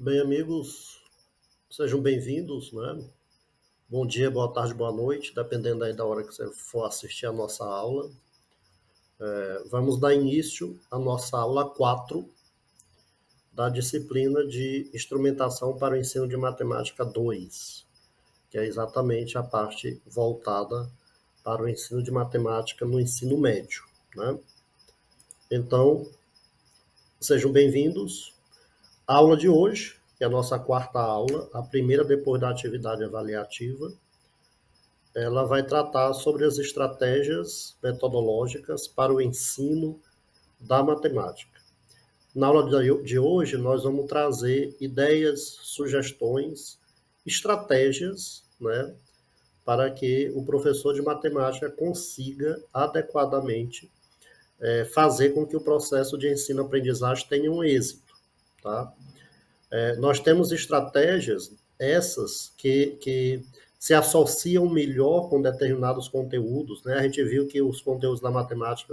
Bem, amigos, sejam bem-vindos, né? Bom dia, boa tarde, boa noite, dependendo aí da hora que você for assistir a nossa aula. Vamos dar início à nossa aula 4 da disciplina de Instrumentação para o Ensino de Matemática 2, que é exatamente a parte voltada para o ensino de matemática no ensino médio, né? Então, sejam bem-vindos. A aula de hoje, que é a nossa quarta aula, a primeira depois da atividade avaliativa, ela vai tratar sobre as estratégias metodológicas para o ensino da matemática. Na aula de hoje, nós vamos trazer ideias, sugestões, estratégias, né, para que o professor de matemática consiga adequadamente fazer com que o processo de ensino-aprendizagem tenha um êxito. Tá? Nós temos estratégias, essas que se associam melhor com determinados conteúdos, né? A gente viu que os conteúdos da matemática,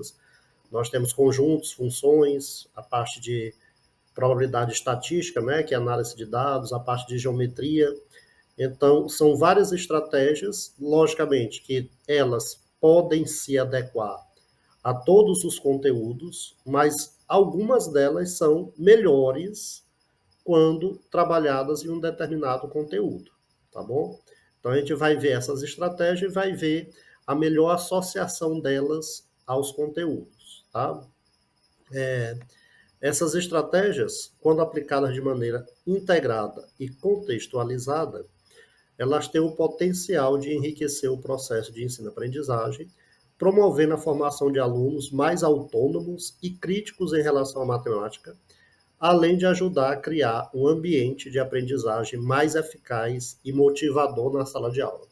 nós temos conjuntos, funções, a parte de probabilidade estatística, né? Que é análise de dados, a parte de geometria. Então, são várias estratégias, logicamente, que elas podem se adequar a todos os conteúdos, mas algumas delas são melhores quando trabalhadas em um determinado conteúdo, tá bom? Então a gente vai ver essas estratégias e vai ver a melhor associação delas aos conteúdos, tá? Essas estratégias, quando aplicadas de maneira integrada e contextualizada, elas têm o potencial de enriquecer o processo de ensino-aprendizagem, promovendo a formação de alunos mais autônomos e críticos em relação à matemática, além de ajudar a criar um ambiente de aprendizagem mais eficaz e motivador na sala de aula.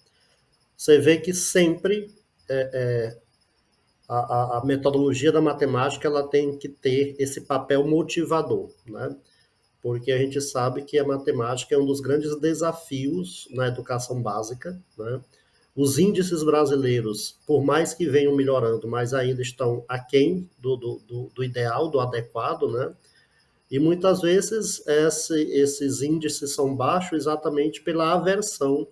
Você vê que sempre a metodologia da matemática ela tem que ter esse papel motivador, né? Porque a gente sabe que a matemática é um dos grandes desafios na educação básica, né? Os índices brasileiros, por mais que venham melhorando, mas ainda estão aquém do ideal, do adequado, né? E muitas vezes esses índices são baixos exatamente pela aversão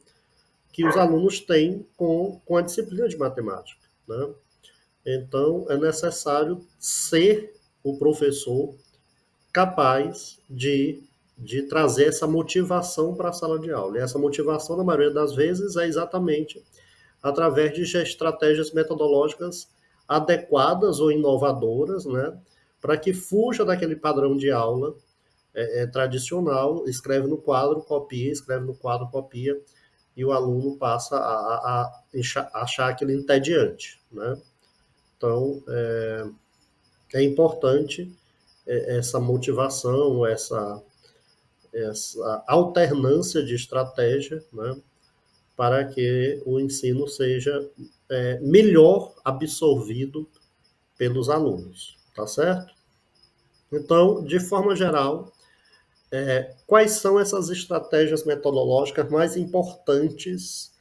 que os alunos têm com a disciplina de matemática, né? Então, é necessário ser o professor capaz de trazer essa motivação para a sala de aula. E essa motivação, na maioria das vezes, é exatamente através de estratégias metodológicas adequadas ou inovadoras, né? Para que fuja daquele padrão de aula tradicional, escreve no quadro, copia, escreve no quadro, copia, e o aluno passa a achar aquilo entediante, né? Então, é importante essa motivação, essa alternância de estratégia, né? Para que o ensino seja melhor absorvido pelos alunos, tá certo? Então, de forma geral, quais são essas estratégias metodológicas mais importantes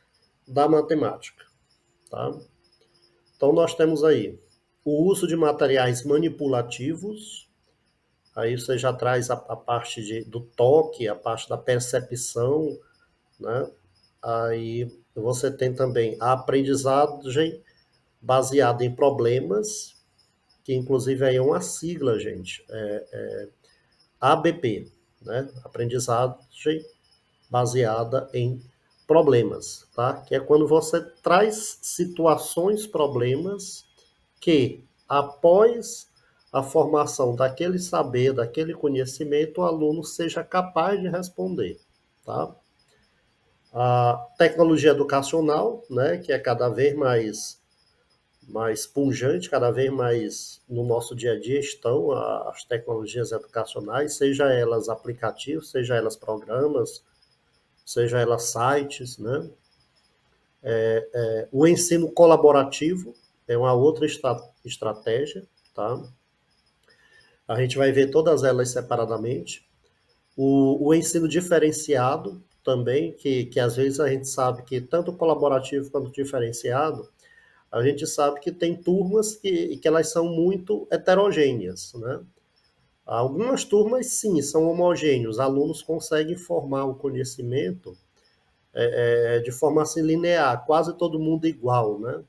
da matemática? Tá? Então, nós temos aí o uso de materiais manipulativos, aí você já traz a parte do toque, a parte da percepção, né? Aí você tem também a aprendizagem baseada em problemas, que inclusive aí é uma sigla, gente, ABP, né? Aprendizagem baseada em problemas, tá? Que é quando você traz situações, problemas que após a formação daquele saber, daquele conhecimento, o aluno seja capaz de responder, tá? A tecnologia educacional, né, que é cada vez mais pungente, cada vez mais no nosso dia a dia estão as tecnologias educacionais, seja elas aplicativos, seja elas programas, seja elas sites, né? O ensino colaborativo é uma outra estratégia, tá? A gente vai ver todas elas separadamente. O ensino diferenciado também, que às vezes a gente sabe que tanto colaborativo quanto diferenciado, a gente sabe que tem turmas que elas são muito heterogêneas, né? Algumas turmas, sim, são homogêneos. Alunos conseguem formar o conhecimento de forma assim linear, quase todo mundo igual, né?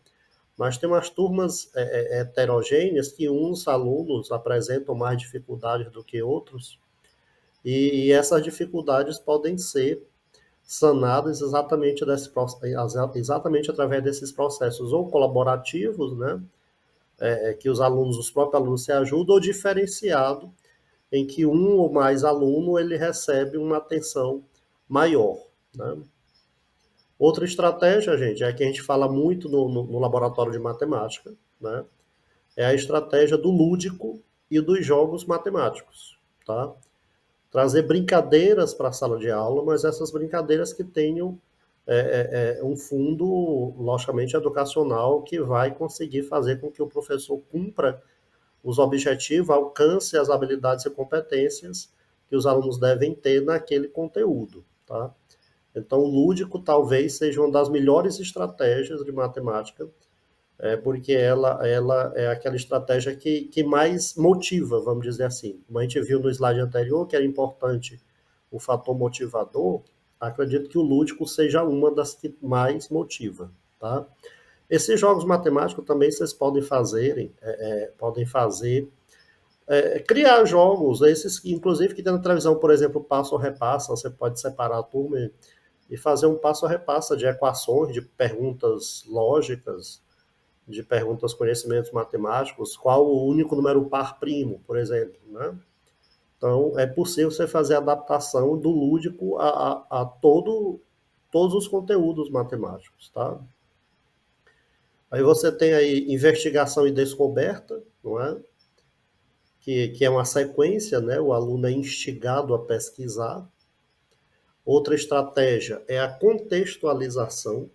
Mas tem umas turmas heterogêneas que uns alunos apresentam mais dificuldades do que outros, e essas dificuldades podem ser sanadas exatamente através desses processos ou colaborativos, né? Que os próprios alunos se ajudam, ou diferenciado, em que um ou mais aluno ele recebe uma atenção maior, né? Outra estratégia, gente, é que a gente fala muito no laboratório de matemática, né? É a estratégia do lúdico e dos jogos matemáticos, tá? Trazer brincadeiras para a sala de aula, mas essas brincadeiras que tenham um fundo, logicamente, educacional, que vai conseguir fazer com que o professor cumpra os objetivos, alcance as habilidades e competências que os alunos devem ter naquele conteúdo, tá? Então, o lúdico talvez seja uma das melhores estratégias de matemática, porque ela é aquela estratégia que mais motiva, vamos dizer assim. Como a gente viu no slide anterior, que era importante o fator motivador, acredito que o lúdico seja uma das que mais motiva, tá? Esses jogos matemáticos também vocês podem fazer, criar jogos, esses inclusive que tem na televisão, por exemplo, passo ou repassa, você pode separar a turma e fazer um passo ou repassa de equações, de perguntas lógicas, de perguntas conhecimentos matemáticos, qual o único número par primo, por exemplo, né? Então, é possível você fazer a adaptação do lúdico a todos os conteúdos matemáticos, tá? Aí você tem aí investigação e descoberta, não é? Que é uma sequência, né? O aluno é instigado a pesquisar. Outra estratégia é a contextualização,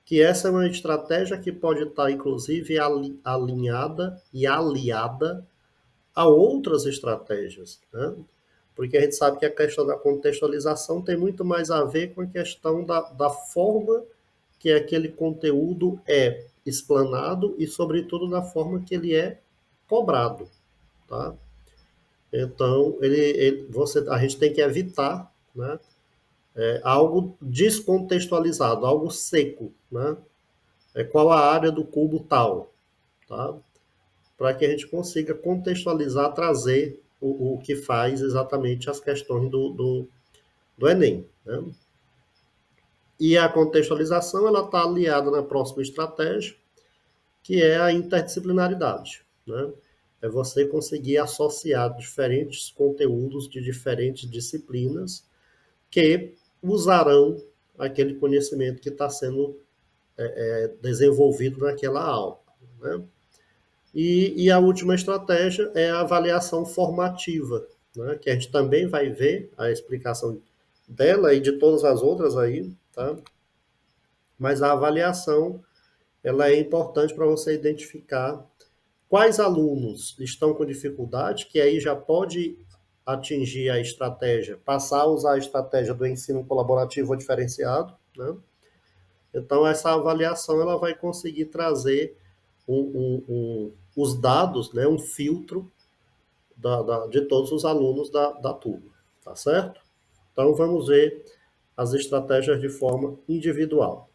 que essa é uma estratégia que pode estar, inclusive, alinhada e aliada a outras estratégias, né? Porque a gente sabe que a questão da contextualização tem muito mais a ver com a questão da forma que aquele conteúdo é explanado e, sobretudo, da forma que ele é cobrado, tá? Então, a gente tem que evitar, né, algo descontextualizado, algo seco, né? Qual a área do cubo tal, tá? Para que a gente consiga contextualizar, trazer o que faz exatamente as questões do Enem, né? E a contextualização ela está aliada na próxima estratégia, que é a interdisciplinaridade, né? É você conseguir associar diferentes conteúdos de diferentes disciplinas que usarão aquele conhecimento que está sendo desenvolvido naquela aula, né? E a última estratégia é a avaliação formativa, né? Que a gente também vai ver a explicação dela e de todas as outras aí, tá? Mas a avaliação ela é importante para você identificar quais alunos estão com dificuldade, que aí já pode atingir a estratégia, passar a usar a estratégia do ensino colaborativo ou diferenciado, né? Então, essa avaliação ela vai conseguir trazer os dados, né, um filtro de todos os alunos da turma, tá certo? Então, vamos ver as estratégias de forma individual.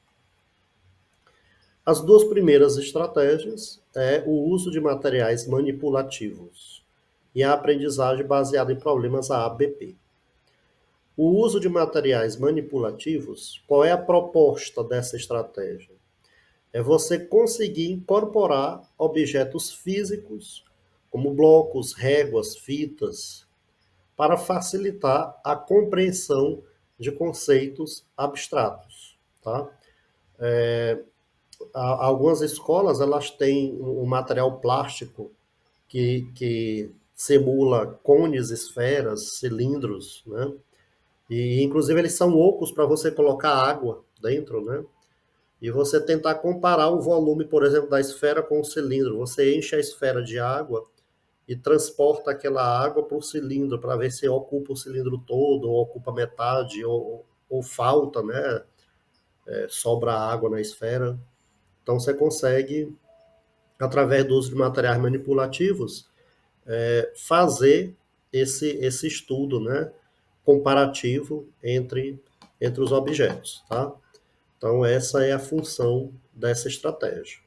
As duas primeiras estratégias é o uso de materiais manipulativos e a aprendizagem baseada em problemas ABP. O uso de materiais manipulativos, qual é a proposta dessa estratégia? É você conseguir incorporar objetos físicos, como blocos, réguas, fitas, para facilitar a compreensão de conceitos abstratos, tá? Algumas escolas elas têm um material plástico que simula cones, esferas, cilindros, né? E inclusive eles são ocos para você colocar água dentro, né? E você tentar comparar o volume, por exemplo, da esfera com o cilindro. Você enche a esfera de água e transporta aquela água para o cilindro para ver se ocupa o cilindro todo, ou ocupa metade, ou falta, né? Sobra água na esfera. Então você consegue, através do uso de materiais manipulativos, fazer esse estudo, né, comparativo entre os objetos, tá? Então, essa é a função dessa estratégia.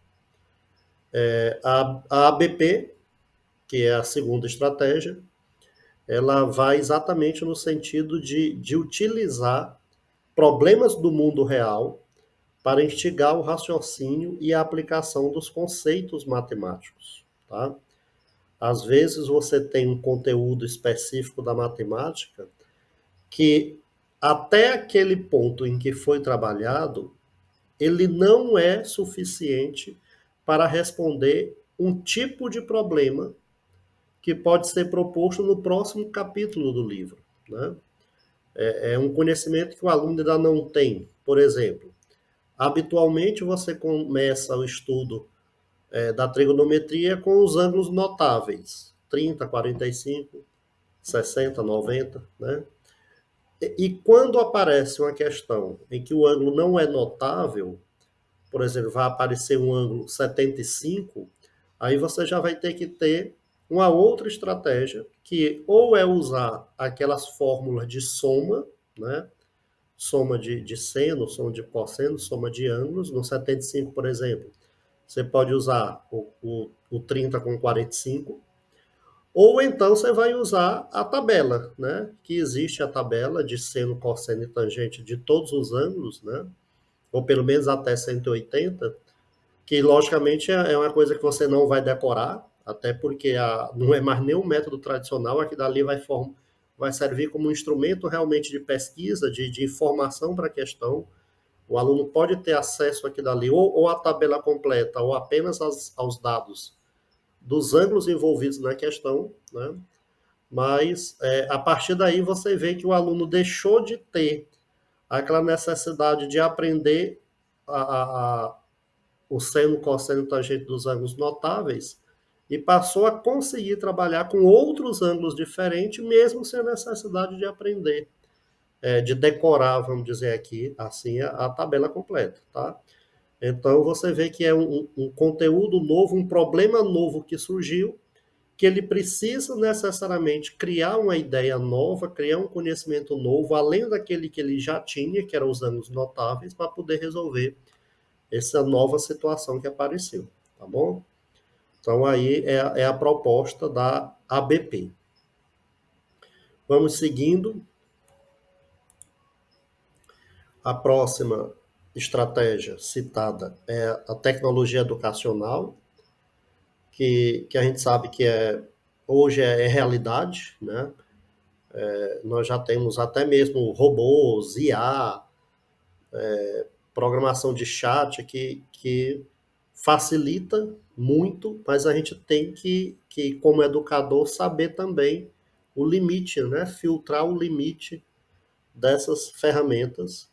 A ABP, que é a segunda estratégia, ela vai exatamente no sentido de utilizar problemas do mundo real para instigar o raciocínio e a aplicação dos conceitos matemáticos, tá? Às vezes você tem um conteúdo específico da matemática que até aquele ponto em que foi trabalhado, ele não é suficiente para responder um tipo de problema que pode ser proposto no próximo capítulo do livro, né? É um conhecimento que o aluno ainda não tem. Por exemplo, habitualmente você começa o estudo da trigonometria com os ângulos notáveis, 30, 45, 60, 90, né? E quando aparece uma questão em que o ângulo não é notável, por exemplo, vai aparecer um ângulo 75, aí você já vai ter que ter uma outra estratégia, que ou é usar aquelas fórmulas de soma, né? Soma de seno, soma de cosseno, soma de ângulos. No 75, por exemplo, você pode usar o 30 com 45, ou então você vai usar a tabela, né? Que existe a tabela de seno, cosseno e tangente de todos os ângulos, né? Ou pelo menos até 180, que logicamente é uma coisa que você não vai decorar, até porque não é mais nenhum método tradicional, aqui dali vai servir como um instrumento realmente de pesquisa, de informação para a questão. O aluno pode ter acesso aqui dali, ou a tabela completa, ou apenas aos dados dos ângulos envolvidos na questão, né? Mas a partir daí você vê que o aluno deixou de ter aquela necessidade de aprender o seno, cosseno e tangente dos ângulos notáveis e passou a conseguir trabalhar com outros ângulos diferentes, mesmo sem a necessidade de aprender, de decorar, vamos dizer aqui, assim, a tabela completa, tá? Então, você vê que é um conteúdo novo, um problema novo que surgiu, que ele precisa necessariamente criar uma ideia nova, criar um conhecimento novo, além daquele que ele já tinha, que eram os ângulos notáveis, para poder resolver essa nova situação que apareceu, tá bom? Então, aí é a proposta da ABP. Vamos seguindo. A próxima estratégia citada é a tecnologia educacional, que a gente sabe que hoje é realidade, né? Nós já temos até mesmo robôs, IA, programação de chat que facilita muito, mas a gente tem que, como educador, saber também o limite, né? Filtrar o limite dessas ferramentas,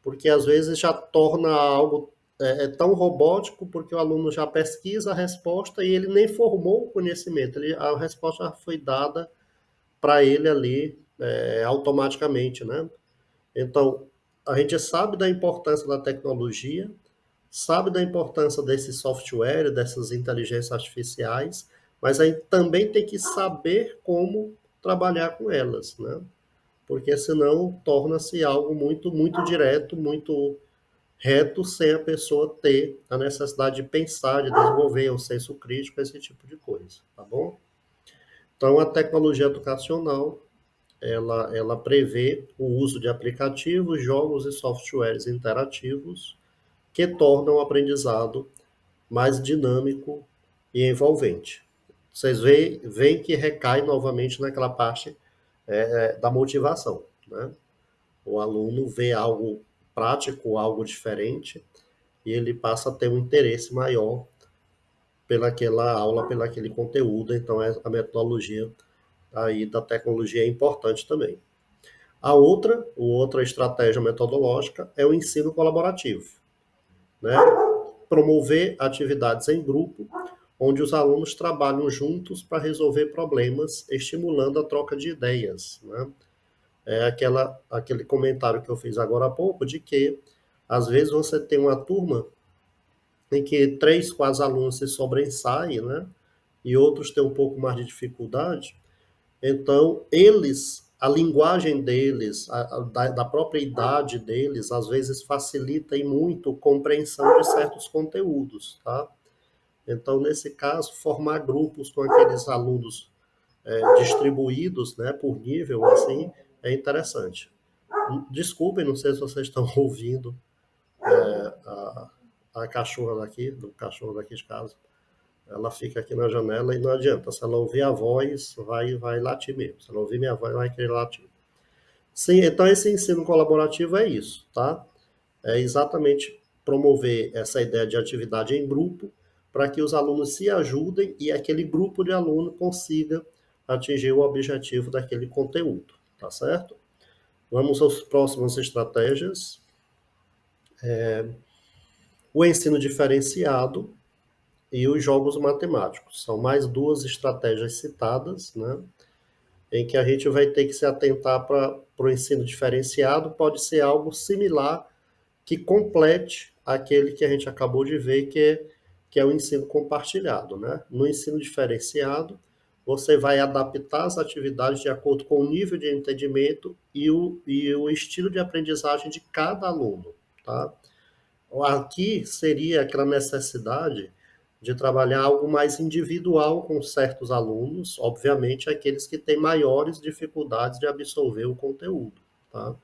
porque às vezes já torna algo tão robótico, porque o aluno já pesquisa a resposta e ele nem formou o conhecimento, a resposta já foi dada para ele ali automaticamente, né? Então, a gente sabe da importância da tecnologia, sabe da importância desse software, dessas inteligências artificiais, mas aí também tem que saber como trabalhar com elas, né? Porque senão torna-se algo muito, muito direto, muito reto, sem a pessoa ter a necessidade de pensar, de desenvolver um senso crítico, esse tipo de coisa, tá bom? Então, a tecnologia educacional, ela prevê o uso de aplicativos, jogos e softwares interativos que tornam o aprendizado mais dinâmico e envolvente. Vocês veem que recai novamente naquela parte da motivação, né? O aluno vê algo prático, algo diferente, e ele passa a ter um interesse maior pelaquela aula, pelaquele conteúdo. Então, a metodologia aí da tecnologia é importante também. Outra estratégia metodológica é o ensino colaborativo, né? Promover atividades em grupo, onde os alunos trabalham juntos para resolver problemas, estimulando a troca de ideias, né? Aquele comentário que eu fiz agora há pouco, de que às vezes você tem uma turma em que 3, 4 alunos se sobressaem, né? e outros têm um pouco mais de dificuldade, então eles, a linguagem deles, da própria idade deles, às vezes facilita e muito a compreensão de certos conteúdos, tá? Então, nesse caso, formar grupos com aqueles alunos distribuídos, né, por nível, assim, é interessante. Desculpem, não sei se vocês estão ouvindo a, a cachorra daqui, do cachorro daqui de casa. Ela fica aqui na janela e não adianta. Se ela ouvir a voz, vai latir mesmo. Se ela ouvir minha voz, vai querer latir. Sim, então esse ensino colaborativo é isso, tá? É exatamente promover essa ideia de atividade em grupo para que os alunos se ajudem e aquele grupo de alunos consiga atingir o objetivo daquele conteúdo, tá certo? Vamos às próximas estratégias. O ensino diferenciado e os jogos matemáticos. São mais duas estratégias citadas, né? Em que a gente vai ter que se atentar para o ensino diferenciado, pode ser algo similar que complete aquele que a gente acabou de ver, que é o ensino compartilhado, né? No ensino diferenciado, você vai adaptar as atividades de acordo com o nível de entendimento e o estilo de aprendizagem de cada aluno, tá? Aqui seria aquela necessidade de trabalhar algo mais individual com certos alunos, obviamente aqueles que têm maiores dificuldades de absorver o conteúdo, tá?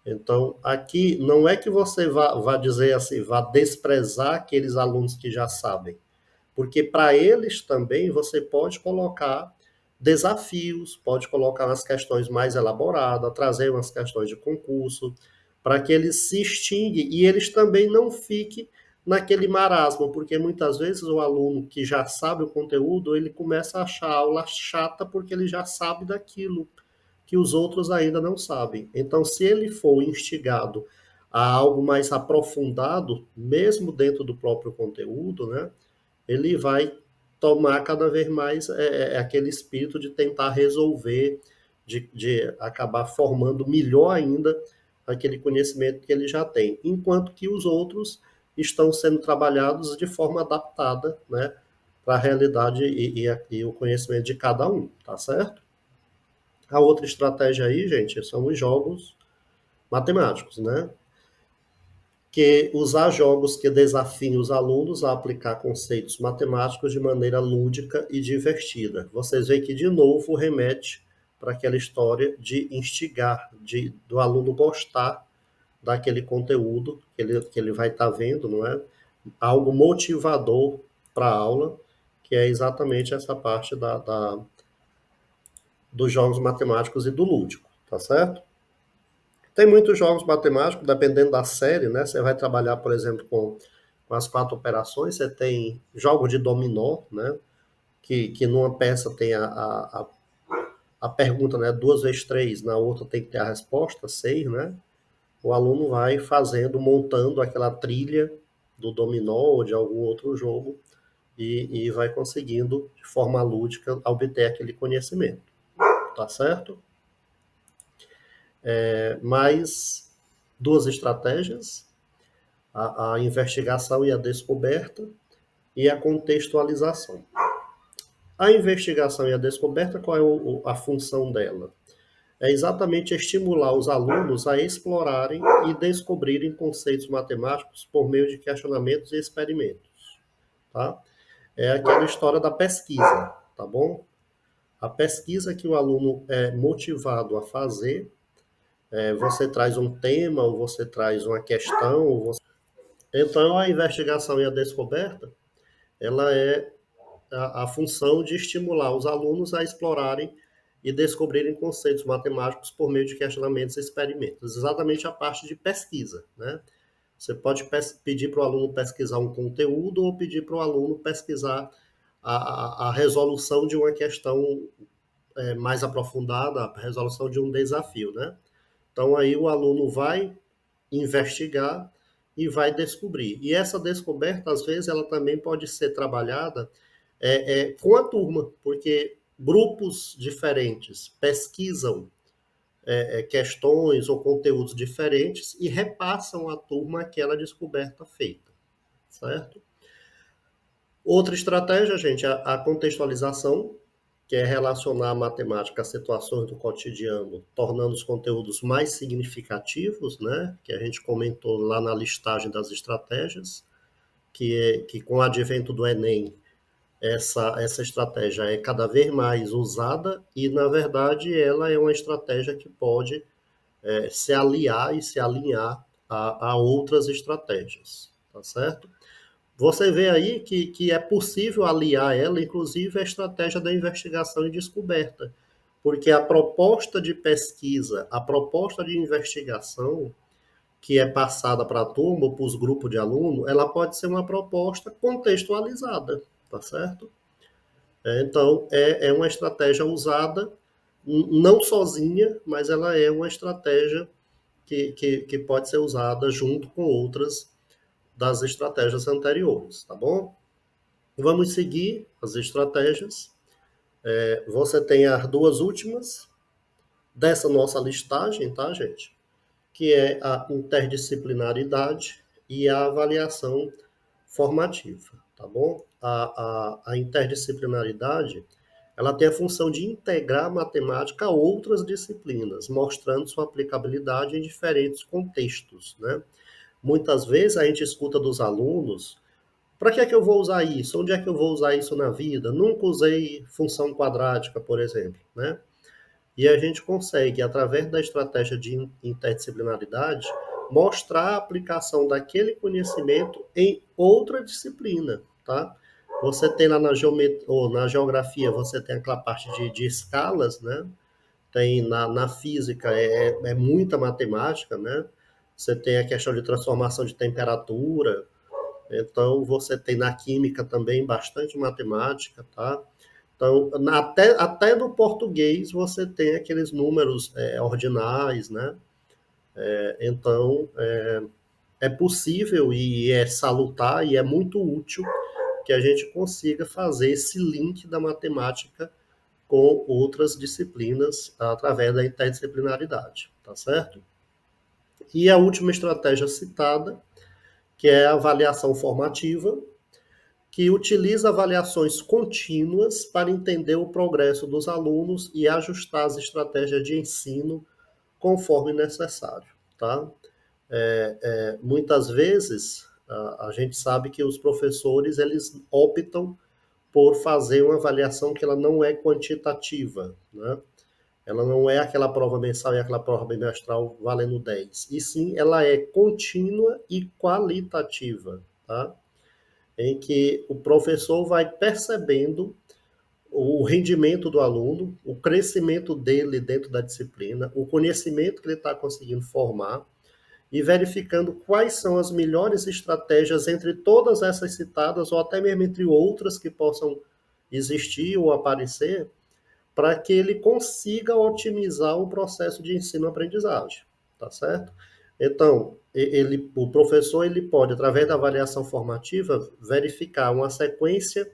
Então, aqui não é que você vá dizer assim, vá desprezar aqueles alunos que já sabem, porque para eles também você pode colocar desafios, pode colocar umas questões mais elaboradas, trazer umas questões de concurso, para que eles se extinguem e eles também não fiquem naquele marasmo, porque muitas vezes o aluno que já sabe o conteúdo, ele começa a achar a aula chata porque ele já sabe daquilo que os outros ainda não sabem. Então, se ele for instigado a algo mais aprofundado, mesmo dentro do próprio conteúdo, né, ele vai tomar cada vez mais aquele espírito de tentar resolver, de acabar formando melhor ainda aquele conhecimento que ele já tem, enquanto que os outros estão sendo trabalhados de forma adaptada, né, para a realidade e o conhecimento de cada um, tá certo? A outra estratégia aí, gente, são os jogos matemáticos, né? Que usar jogos que desafiem os alunos a aplicar conceitos matemáticos de maneira lúdica e divertida. Vocês veem que, de novo, remete para aquela história de instigar, do aluno gostar daquele conteúdo que ele vai estar vendo, não é? Algo motivador para a aula, que é exatamente essa parte dos jogos matemáticos e do lúdico, tá certo? Tem muitos jogos matemáticos, dependendo da série, né? Você vai trabalhar, por exemplo, com as quatro operações, você tem jogo de dominó, né? Que numa peça tem a pergunta, né? 2 vezes 3, na outra tem que ter a resposta, 6, né? O aluno vai fazendo, montando aquela trilha do dominó ou de algum outro jogo e vai conseguindo, de forma lúdica, obter aquele conhecimento, tá certo? Mais duas estratégias, a investigação e a descoberta e a contextualização. A investigação e a descoberta, qual é a função dela? É exatamente estimular os alunos a explorarem e descobrirem conceitos matemáticos por meio de questionamentos e experimentos, tá? É aquela história da pesquisa, tá bom? A pesquisa que o aluno é motivado a fazer, você traz um tema, ou você traz uma questão, então a investigação e a descoberta, ela é a função de estimular os alunos a explorarem e descobrirem conceitos matemáticos por meio de questionamentos e experimentos. Exatamente a parte de pesquisa, né? Você pode pedir para o aluno pesquisar um conteúdo ou pedir para o aluno pesquisar a resolução de uma questão mais aprofundada, a resolução de um desafio, né? Então aí o aluno vai investigar e vai descobrir. E essa descoberta, às vezes, ela também pode ser trabalhada com a turma, porque grupos diferentes pesquisam questões ou conteúdos diferentes e repassam à turma aquela descoberta feita, certo? Outra estratégia, gente, é a contextualização, que é relacionar a matemática às situações do cotidiano, tornando os conteúdos mais significativos, né? Que a gente comentou lá na listagem das estratégias, que com o advento do Enem, essa estratégia é cada vez mais usada e, na verdade, ela é uma estratégia que pode se aliar e se alinhar a outras estratégias, tá certo? Você vê aí que é possível aliar ela, inclusive, à estratégia da investigação e descoberta, porque a proposta de pesquisa, a proposta de investigação que é passada para a turma ou para os grupos de aluno, ela pode ser uma proposta contextualizada, tá certo? Então, é uma estratégia usada, não sozinha, mas ela é uma estratégia que pode ser usada junto com outras das estratégias anteriores, tá bom? Vamos seguir as estratégias. Você tem as duas últimas dessa nossa listagem, tá, gente? Que é a interdisciplinaridade e a avaliação formativa, tá bom? A interdisciplinaridade, ela tem a função de integrar a matemática a outras disciplinas, mostrando sua aplicabilidade em diferentes contextos, né? Muitas vezes a gente escuta dos alunos: para que é que eu vou usar isso? Onde é que eu vou usar isso na vida? Nunca usei função quadrática, por exemplo, né? E a gente consegue, através da estratégia de interdisciplinaridade, mostrar a aplicação daquele conhecimento em outra disciplina, tá? Você tem lá na geometria, ou na geografia, você tem aquela parte de escalas, né? Tem na física, é muita matemática, né? Você tem a questão de transformação de temperatura, então você tem na química também bastante matemática, tá? Então, até no português você tem aqueles números ordinais, né? Então, é possível e é salutar e é muito útil que a gente consiga fazer esse link da matemática com outras disciplinas através da interdisciplinaridade, tá certo? E a última estratégia citada, que é a avaliação formativa, que utiliza avaliações contínuas para entender o progresso dos alunos e ajustar as estratégias de ensino conforme necessário, tá? Muitas vezes a gente sabe que os professores eles optam por fazer uma avaliação que ela não é quantitativa, né? Ela não é aquela prova mensal e aquela prova bimestral valendo 10, e sim ela é contínua e qualitativa, tá? Em que o professor vai percebendo o rendimento do aluno, o crescimento dele dentro da disciplina, o conhecimento que ele está conseguindo formar e verificando quais são as melhores estratégias entre todas essas citadas ou até mesmo entre outras que possam existir ou aparecer, para que ele consiga otimizar o processo de ensino-aprendizagem, tá certo? Então, o professor ele pode, através da avaliação formativa, verificar uma sequência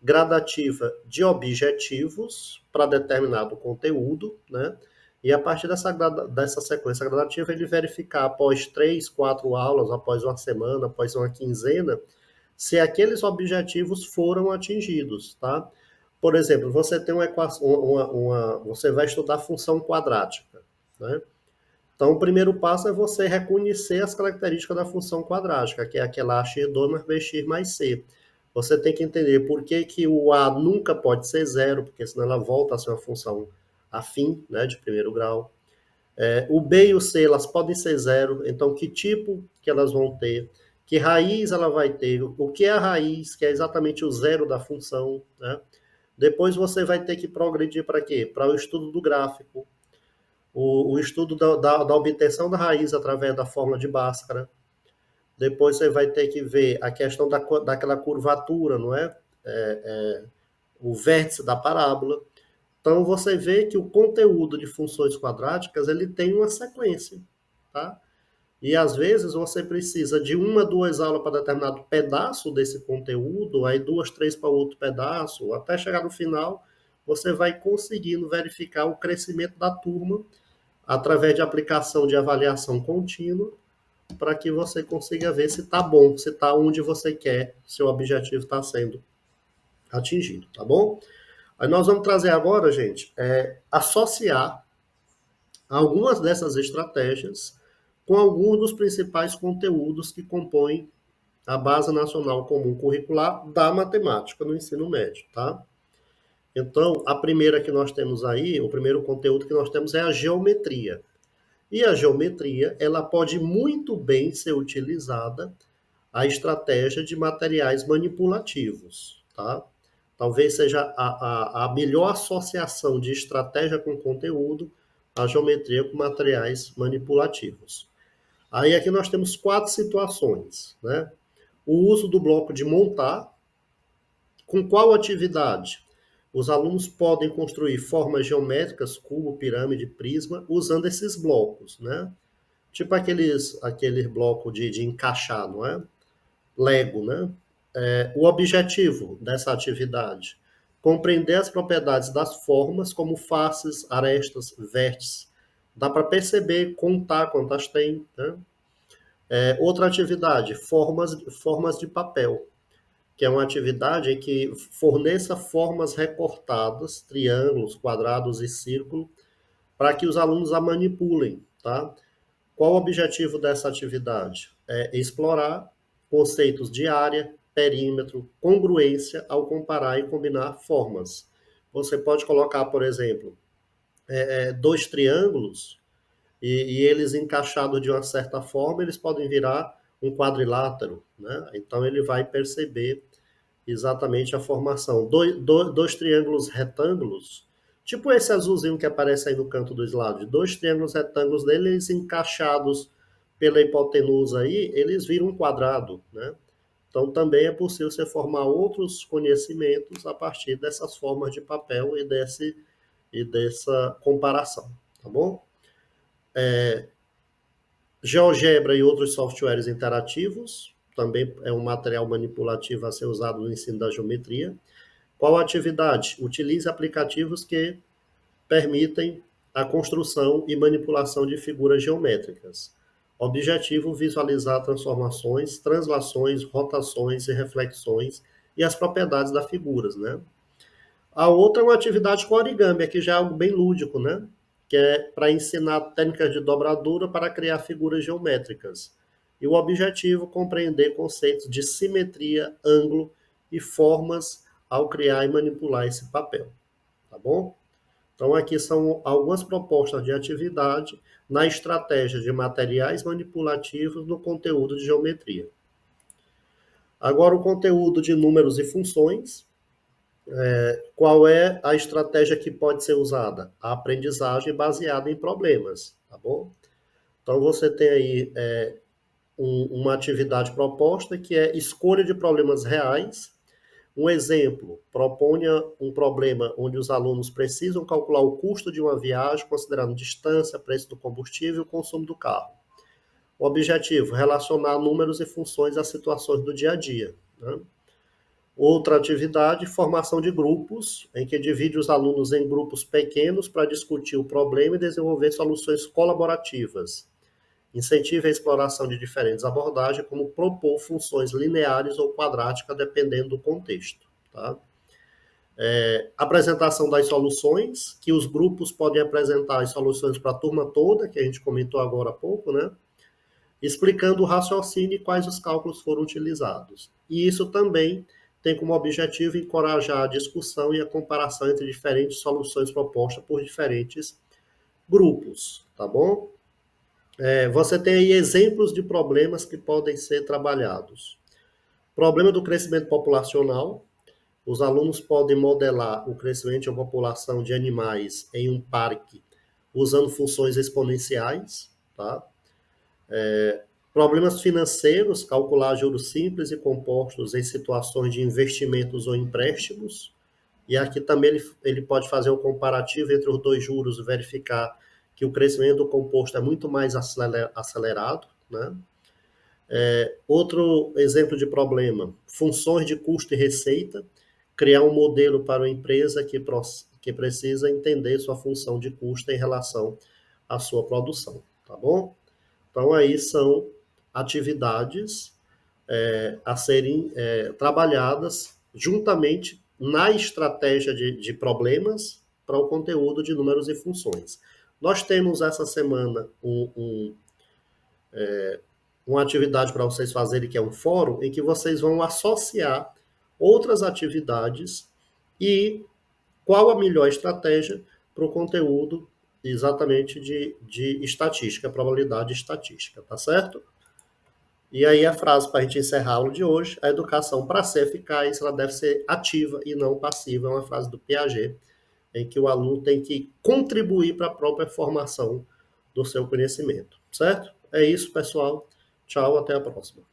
gradativa de objetivos para determinado conteúdo, né? E a partir dessa sequência gradativa, ele verificar após 3, 4 aulas, após uma semana, após uma quinzena, se aqueles objetivos foram atingidos, tá? Por exemplo, você tem uma equação, você vai estudar função quadrática, né? Então, o primeiro passo é você reconhecer as características da função quadrática, que é aquela ax2 mais bx mais c. Você tem que entender por que o a nunca pode ser zero, porque senão ela volta a ser uma função afim, né, de primeiro grau. O b e o c, elas podem ser zero, então que tipo que elas vão ter, que raiz ela vai ter, o que é a raiz, que é exatamente o zero da função, né? Depois você vai ter que progredir para quê? Para o estudo do gráfico, o estudo da obtenção da raiz através da fórmula de Bhaskara. Depois você vai ter que ver a questão daquela curvatura, não é? O vértice da parábola. Então você vê que o conteúdo de funções quadráticas ele tem uma sequência, tá? E às vezes você precisa de 1, 2 aulas para determinado pedaço desse conteúdo, aí 2, 3 para outro pedaço, até chegar no final, você vai conseguindo verificar o crescimento da turma através de aplicação de avaliação contínua para que você consiga ver se está bom, se está onde você quer, se o objetivo está sendo atingido, tá bom? Aí nós vamos trazer agora, gente, associar algumas dessas estratégias com alguns dos principais conteúdos que compõem a Base Nacional Comum Curricular da Matemática no ensino médio, tá? Então, a primeira que nós temos aí, o primeiro conteúdo que nós temos é a geometria. E a geometria, ela pode muito bem ser utilizada a estratégia de materiais manipulativos, tá? Talvez seja a melhor associação de estratégia com conteúdo, a geometria com materiais manipulativos. Aí aqui nós temos 4 situações, né? O uso do bloco de montar, com qual atividade? Os alunos podem construir formas geométricas, cubo, pirâmide, prisma, usando esses blocos, né? Tipo aquele bloco de encaixar, não é? Lego, né? O objetivo dessa atividade: compreender as propriedades das formas, como faces, arestas, vértices. Dá para perceber, contar quantas tem, né? Outra atividade: formas de papel, que é uma atividade em que forneça formas recortadas, triângulos, quadrados e círculos, para que os alunos a manipulem, tá? Qual o objetivo dessa atividade? É explorar conceitos de área, perímetro, congruência ao comparar e combinar formas. Você pode colocar, por exemplo, 2 triângulos e eles encaixados de uma certa forma, eles podem virar um quadrilátero, né? Então ele vai perceber exatamente a formação. Dois triângulos retângulos, tipo esse azulzinho que aparece aí no canto do slide. 2 triângulos retângulos dele, eles encaixados pela hipotenusa aí, eles viram um quadrado, né? Então também é possível você formar outros conhecimentos a partir dessas formas de papel e dessa comparação, tá bom? GeoGebra e outros softwares interativos, também é um material manipulativo a ser usado no ensino da geometria. Qual atividade? Utilize aplicativos que permitem a construção e manipulação de figuras geométricas. Objetivo: visualizar transformações, translações, rotações e reflexões e as propriedades das figuras, né? A outra é uma atividade com origami, aqui já é algo bem lúdico, né? Que é para ensinar técnicas de dobradura para criar figuras geométricas. E o objetivo: compreender conceitos de simetria, ângulo e formas ao criar e manipular esse papel, tá bom? Então aqui são algumas propostas de atividade na estratégia de materiais manipulativos no conteúdo de geometria. Agora o conteúdo de números e funções. Qual é a estratégia que pode ser usada? A aprendizagem baseada em problemas, tá bom? Então você tem aí uma atividade proposta que é escolha de problemas reais. Um exemplo: proponha um problema onde os alunos precisam calcular o custo de uma viagem, considerando distância, preço do combustível e o consumo do carro. O objetivo: relacionar números e funções às situações do dia a dia, né? Outra atividade: formação de grupos, em que divide os alunos em grupos pequenos para discutir o problema e desenvolver soluções colaborativas. Incentive a exploração de diferentes abordagens, como propor funções lineares ou quadráticas, dependendo do contexto, tá? Apresentação das soluções, que os grupos podem apresentar as soluções para a turma toda, que a gente comentou agora há pouco, né? Explicando o raciocínio e quais os cálculos foram utilizados. E isso também tem como objetivo encorajar a discussão e a comparação entre diferentes soluções propostas por diferentes grupos, tá bom? Você tem aí exemplos de problemas que podem ser trabalhados. Problema do crescimento populacional. Os alunos podem modelar o crescimento de uma população de animais em um parque usando funções exponenciais, tá? Problemas financeiros, calcular juros simples e compostos em situações de investimentos ou empréstimos. E aqui também ele pode fazer um comparativo entre os dois juros e verificar que o crescimento do composto é muito mais acelerado, né? Outro exemplo de problema: funções de custo e receita. Criar um modelo para uma empresa que precisa entender sua função de custo em relação à sua produção, tá bom? Então aí são atividades a serem trabalhadas juntamente na estratégia de problemas para o conteúdo de números e funções. Nós temos essa semana uma atividade para vocês fazerem, que é um fórum, em que vocês vão associar outras atividades e qual a melhor estratégia para o conteúdo exatamente de estatística, probabilidade estatística, tá certo? E aí a frase para a gente encerrar a aula de hoje: a educação, para ser eficaz, ela deve ser ativa e não passiva. É uma frase do Piaget, em que o aluno tem que contribuir para a própria formação do seu conhecimento, certo? É isso, pessoal. Tchau, até a próxima.